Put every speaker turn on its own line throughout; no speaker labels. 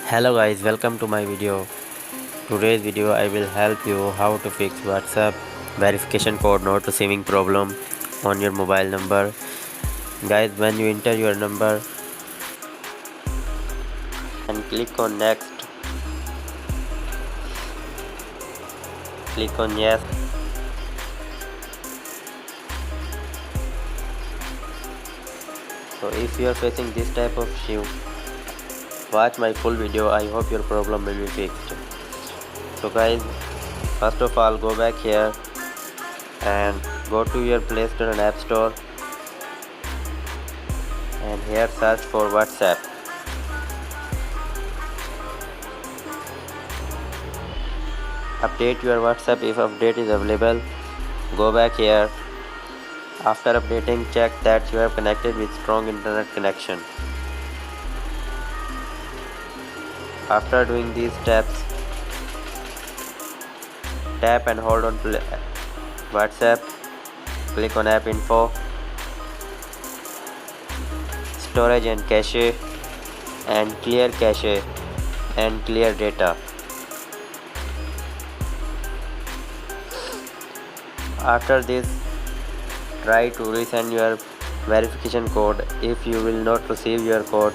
Hello guys, welcome to my video. Today's video I will help you how to fix WhatsApp verification code not receiving problem on your mobile number. Guys, when you enter your number and click on next, click on yes. So if you are facing this type of issue, watch my full video. I hope your problem will be fixed. So guys, first of all go back here and go to your Play Store and App Store, and here search for WhatsApp. Update your WhatsApp if update is available. Go back here. After updating, check that you have connected with strong internet connection. After doing these steps, tap and hold on to WhatsApp. Click on app info, storage and cache, and clear cache and clear data. After this, try to resend your verification code. If you will not receive your code,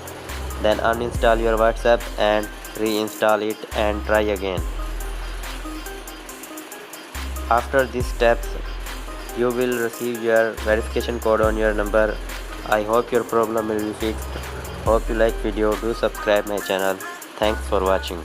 then uninstall your WhatsApp and reinstall it and try again. After these steps, you will receive your verification code on your number. I hope your problem will be fixed. Hope you like video. Do subscribe my channel. Thanks for watching.